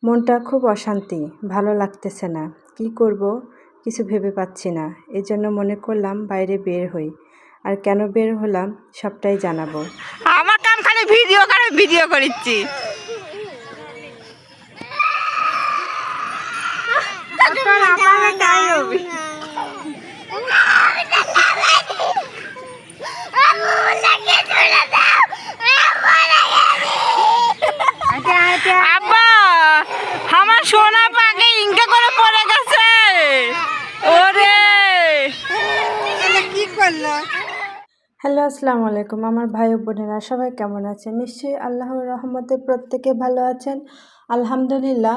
মনটা খুব অশান্তি, ভালো লাগতেছে না। কি করব কিছু ভেবে পাচ্ছি না। এজন্য মনে করলাম বাইরে বের হই। আর কেন বের হলাম সবটাই জানাবো। আমার কাম খালি ভিডিও করিচ্ছি। আব্বা আমার সোনা পাখি ইনকা করে পড়ে গেছে। ওরে কি করলো? হ্যালো, আসসালামু আলাইকুম আমার ভাই ও বোনেরা, সবাই কেমন আছেন? নিশ্চয়ই আল্লাহর রহমতে প্রত্যেকে ভালো আছেন। আলহামদুলিল্লাহ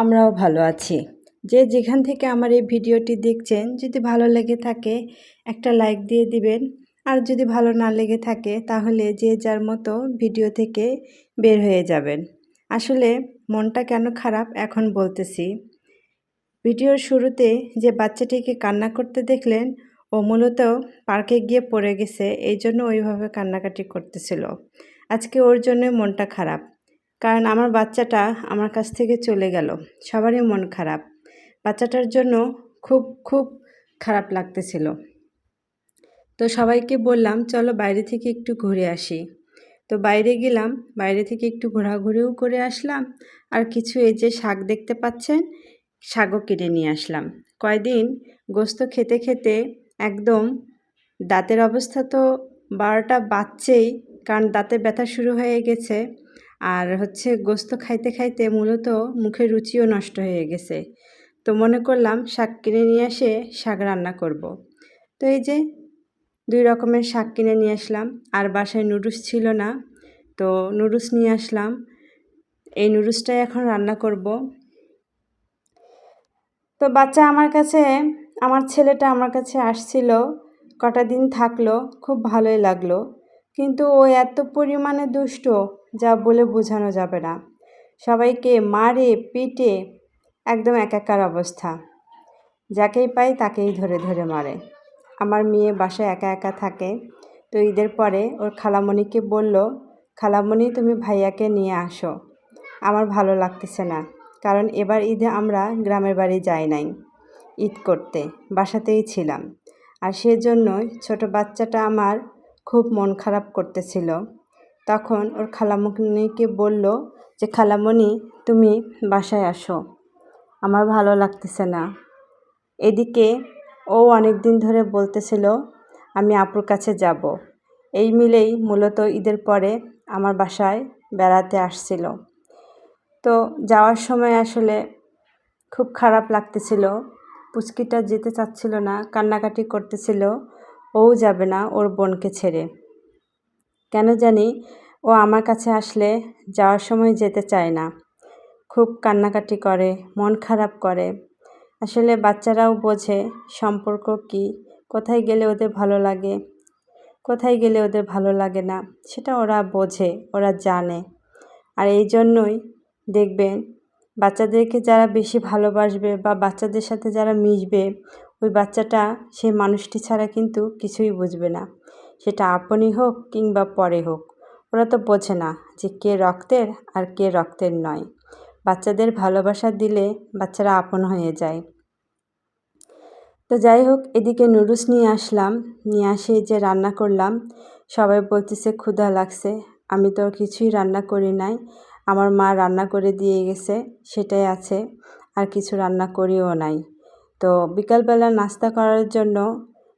আমরাও ভালো আছি। যে যেখান থেকে আমার এই ভিডিওটি দেখছেন, যদি ভালো লেগে থাকে একটা লাইক দিয়ে দিবেন। আর যদি ভালো না লেগে থাকে তাহলে যে যার মতো ভিডিও থেকে বের হয়ে যাবেন। আসলে মনটা কেন খারাপ এখন বলতেছি। ভিডিওর শুরুতে যে বাচ্চাটিকে কান্না করতে দেখলেন, ও মূলত পার্কে গিয়ে পড়ে গেছে, এই জন্য ওইভাবে কান্নাকাটি করতেছিল। আজকে ওর জন্য মনটা খারাপ, কারণ আমার বাচ্চাটা আমার কাছ থেকে চলে গেল। সবারই মন খারাপ, বাচ্চাটার জন্য খুব খুব খারাপ লাগতেছিল। তো সবাইকে বললাম চলো বাইরে থেকে একটু ঘুরে আসি। তো বাইরে গেলাম, বাইরে থেকে একটু ঘোরাঘুরিও করে আসলাম। আর কিছু এই যে শাক দেখতে পাচ্ছেন, শাকও কিনে নিয়ে আসলাম। কয়দিন গোস্ত খেতে খেতে একদম দাঁতের অবস্থা তো 12টা বাজছেই, কারণ দাঁতে ব্যথা শুরু হয়ে গেছে। আর গোস্ত খাইতে খাইতে মূলত মুখের রুচিও নষ্ট হয়ে গেছে। তো মনে করলাম শাক কিনে নিয়ে এসে শাক রান্না করব। তো এই যে 2 রকমের শাক কিনে নিয়ে আসলাম। আর বাসায় নুডলস ছিল না, তো নুডলস নিয়ে আসলাম। এই নুডলসটাই এখন রান্না করব। তো আমার ছেলেটা আমার কাছে আসছিল, কটা দিন থাকলো, খুব ভালোই লাগলো। কিন্তু ও এত পরিমাণে দুষ্ট, যা বলে বোঝানো যাবে না। সবাইকে মারে পিটে একদম একাকার অবস্থা। যাকেই পায় তাকেই ধরে ধরে মারে। আমার মেয়ে বাসায় একা একা থাকে। তো ঈদের পরে ওর খালামণিকে বলল, খালামণি তুমি ভাইয়াকে নিয়ে আসো, আমার ভালো লাগতেছে না। কারণ এবার ঈদে আমরা গ্রামের বাড়ি যাই নাই, ঈদ করতে বাসাতেই ছিলাম। আর সেজন্যই ছোট বাচ্চাটা আমার খুব মন খারাপ করতেছিল। তখন ওর খালামণিকে বলল যে খালামণি তুমি বাসায় আসো, আমার ভালো লাগতেছে না। এদিকে ও অনেক দিন ধরে বলতেছিল আমি আপুর কাছে যাব। এই মিলেই মূলত ঈদের পরে আমার বাসায় বেড়াতে আসছিল। তো যাওয়ার সময় আসলে খুব খারাপ লাগতেছিল। পুচকিটা যেতে চাচ্ছিল না, কান্নাকাটি করতেছিল। ও যাবে না ওর বোনকে ছেড়ে। কেন জানি ও আমার কাছে আসলে যাওয়ার সময় যেতে চায় না, খুব কান্নাকাটি করে, মন খারাপ করে। আসলে বাচ্চারাও বোঝে সম্পর্ক কি, কোথায় গেলে ওদের ভালো লাগে, কোথায় গেলে ওদের ভালো লাগে না, সেটা ওরা বোঝে, ওরা জানে। আর এই জন্যই দেখবেন বাচ্চাদেরকে যারা বেশি ভালোবাসবে বা বাচ্চাদের সাথে যারা মিশবে, ওই বাচ্চাটা সেই মানুষটি ছাড়া কিন্তু কিছুই বুঝবে না। সেটা আপনই হোক কিংবা পরে হোক, ওরা তো বোঝে না যে কে রক্তের আর কে রক্তের নয়। বাচ্চাদের ভালোবাসা দিলে বাচ্চারা আপন হয়ে যায়। তো যাই হোক, এদিকে নুডলস নিয়ে আসলাম, নিয়ে আসে যে রান্না করলাম। সবাই বলতেছে ক্ষুধা লাগছে। আমি তো কিছুই রান্না করি নাই, আমার মা রান্না করে দিয়ে গেছে, সেটাই আছে, আর কিছু রান্না করিও নাই। তো বিকালবেলা নাস্তা করার জন্য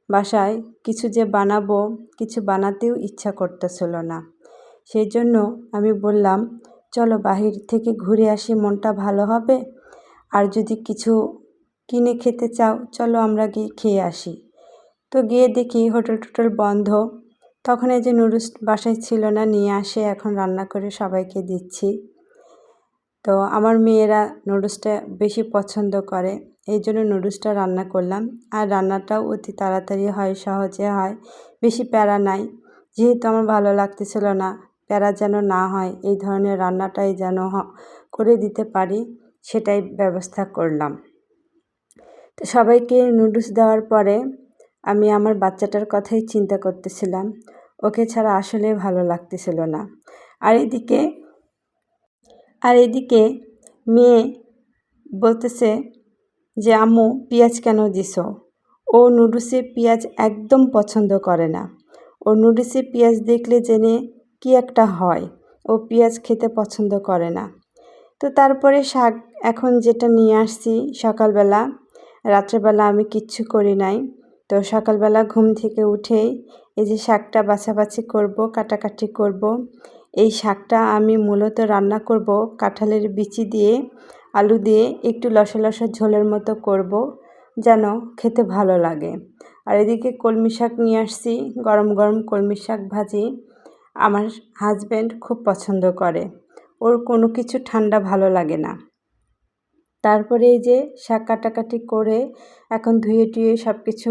বাসায় কিছু যে বানাবো, কিছু বানাতেও ইচ্ছা করতেছিল না। সেই জন্য আমি বললাম চলো বাহির থেকে ঘুরে আসি, মনটা ভালো হবে। আর যদি কিছু কিনে খেতে চাও চলো আমরা গিয়ে খেয়ে আসি। তো গিয়ে দেখি হোটেল টোটেল বন্ধ। তখন এই যে নুডলস বাসায় ছিল না, নিয়ে আসে এখন রান্না করে সবাইকে দিচ্ছি। তো আমার মেয়েরা নুডলসটা বেশি পছন্দ করে, এই জন্য নুডলসটা রান্না করলাম। আর রান্নাটাও অতি তাড়াতাড়ি হয়, সহজে হয়, বেশি প্যারা নাই। যেহেতু আমার ভালো লাগতেছিল না, প্যারা যেন না হয়, এই ধরনের রান্নাটাই যেন করে দিতে পারি, সেটাই ব্যবস্থা করলাম। তো সবাইকে নুডলস দেওয়ার পরে আমি আমার বাচ্চাটার কথাই চিন্তা করতেছিলাম, ওকে ছাড়া আসলে ভালো লাগতেছিল না। আর এদিকে মেয়ে বলতেছে যে আম্মু পেঁয়াজ কেন দিছো? ও নুডলসে পেঁয়াজ একদম পছন্দ করে না। ও নুডলসে পেঁয়াজ দেখলে জেনে কি একটা হয়, ও পেঁয়াজ খেতে পছন্দ করে না। তো তারপরে শাক এখন যেটা নিয়ে আসছি সকালবেলা, রাত্রেবেলা আমি কিচ্ছু করি নাই। তো সকালবেলা ঘুম থেকে উঠেই এই যে শাকটা বাছাবাছি করব, কাটাকাটি করব। এই শাকটা আমি মূলত রান্না করব কাঁঠালের বিচি দিয়ে, আলু দিয়ে একটু লসা লসা ঝোলের মতো করব, যেন খেতে ভালো লাগে। আর এদিকে কলমি শাক নিয়ে আসছি, গরম গরম কলমি শাক ভাজি আমার হাজব্যান্ড খুব পছন্দ করে, ওর কোনো কিছু ঠান্ডা ভালো লাগে না। তারপরে এই যে শাক কাটাকাটি করে এখন ধুয়ে টুয়ে সব কিছু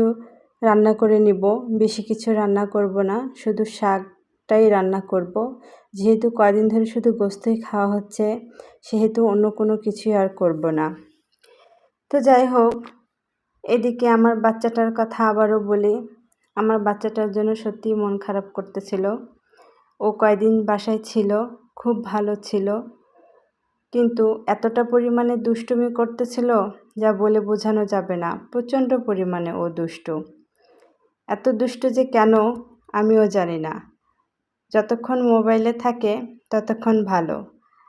রান্না করে নিব। বেশি কিছু রান্না করব না, শুধু শাকটাই রান্না করব। যেহেতু কয়দিন ধরে শুধু গোস্তই খাওয়া হচ্ছে, সেহেতু অন্য কোনো কিছুই আর করব না। তো যাই হোক, এদিকে আমার বাচ্চাটার কথা আবারও বলি। আমার বাচ্চাটার জন্য সত্যিই মন খারাপ করতেছিল। ও কয়দিন বাসায় ছিল, খুব ভালো ছিল, কিন্তু এতটা পরিমাণে দুষ্টুমি করতেছিল যা বলে বোঝানো যাবে না। প্রচণ্ড পরিমাণে ও দুষ্টু। এত দুষ্ট যে কেন আমিও জানি না। যতক্ষণ মোবাইলে থাকে ততক্ষণ ভালো,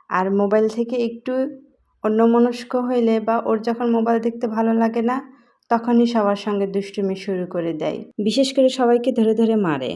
আর মোবাইল থেকে একটু অন্যমনস্ক হইলে বা ওর যখন মোবাইল দেখতে ভালো লাগে না, তখনই সবার সঙ্গে দুষ্টুমি শুরু করে দেয়। বিশেষ করে সবাইকে ধরে ধরে মারে।